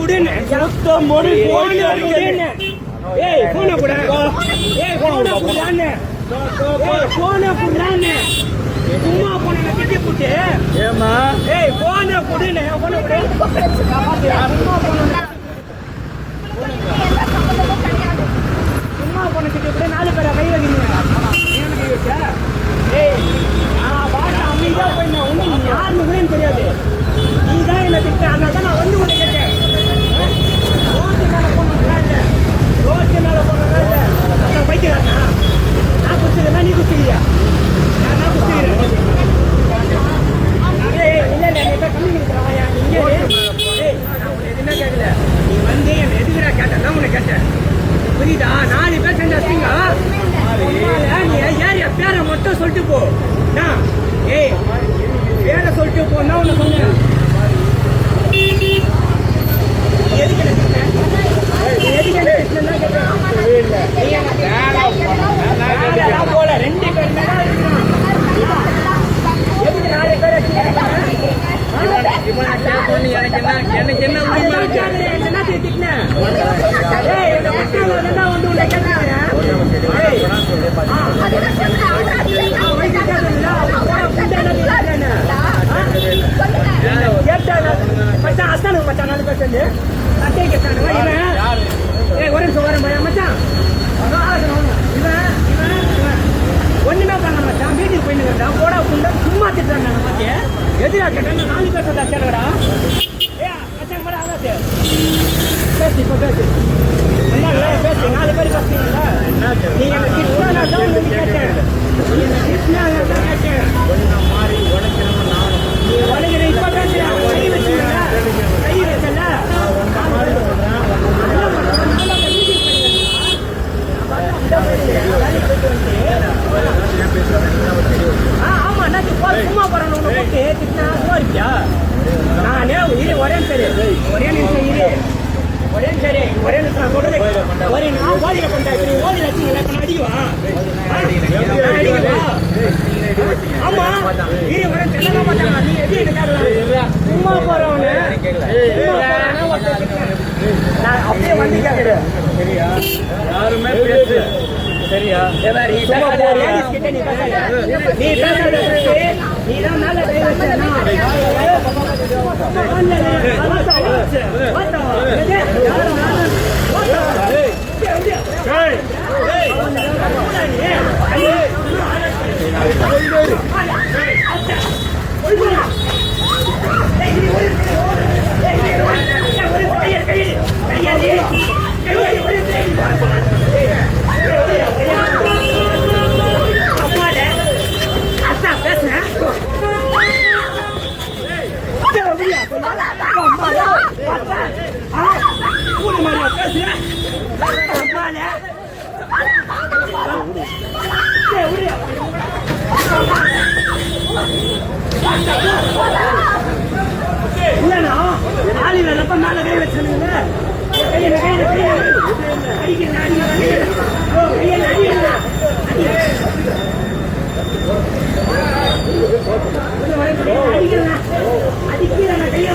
குடுன்னு சுத்தம் மொழி போன குடுன்னு ஏய் போன குடு ஏய் போன குடுன்னு போன குடுன்னு சும்மா போன கட்டி புட்டு ஏமா ஏய் போன குடுன்னு போன குடு சும்மா போன கட்டி புட்டு நாலு பேரை கை வைக்கிறீங்க என்ன கை வச்சா ஏய் நான் பாட்ட அமைதியா போய் ஒன்னும் யாருன்னு கூட எனக்கு தெரியாது நீ தான் என்ன திட்ட அதனால தான் நான் வந்து உன்னை கேட்டேன் ரோட்டு மேல போன பைக்கிறாண்ணா நான் குடிச்சதுன்னா நீ குடிச்சிக்கிறியா நான் குடிச்சிக்கிறேன் இல்லை இல்லை நீ கம்மி கொடுக்குறாயா நீங்க நான் உன்னை எதுவுமே கேட்கல நீ வந்து என்னை எதுக்குறா கேட்டேன் உன்னை கேட்டேன் புரியுதா 4 பேர் செஞ்சாச்சிங்க நீ ஏரியா பேரை மட்டும் சொல்லிட்டு போ ஏய் பேரை சொல்லிட்டு போனா உன்னை சொன்னேன் போல 2 பேர் எனக்கு என்ன மச்சான் அஸ்தானுக்கு மச்சான் 4 பேர் சேர்ந்து சட்டை கேட்டானுங்க இவன் ஒரு நிமிஷம் வரேன் மச்சான் இவன் ஒண்ணுமே பண்ண மச்சான் வீட்டுக்கு போயிட்டு போடா புண்டா சும்மா திட்டாங்க மத்திய எதிரா கேட்டா 4 பேர் சொல்ல சேரடா ஏ மச்சான் கூட ஆகாது பேசி இப்போ பேசி பேசி 4 பேர் பேசுறீங்களா நீ என்ன திட்டினா தான் கேட்டேன் நீ என்ன திட்டினா தான் கேட்டேன் மாறி உடைக்கணும் நீ உடைக்கிற இப்ப பேசுறேன் கை வச்சுல கை வச்சல ஆமா நான் சும்மா போறேன் உன்னை போட்டு திட்டினா சும்மா இருக்கியா நானே ஒரே சரி ஒரே நிமிஷம் இரு ஒரே நிமிஷம் சொல்றது ஒரே நான் ஓடில கொண்டாடி நீ ஓடில வச்சுங்களா இப்ப அடிக்குவா ஆமா இரு ஒரே தெலங்க மாட்டாங்க நீ எது என்ன சும்மா போறவனு நான் அப்படியே வந்து கேட்கிறேன் சரியா யாருமே பேசு சரியா நீ நீதான் மேல கை வச்சா இல்லண்ணா ஆளி வேலைப்ப மேல கை வச்சானுங்க அடிக்கிறேன் கையா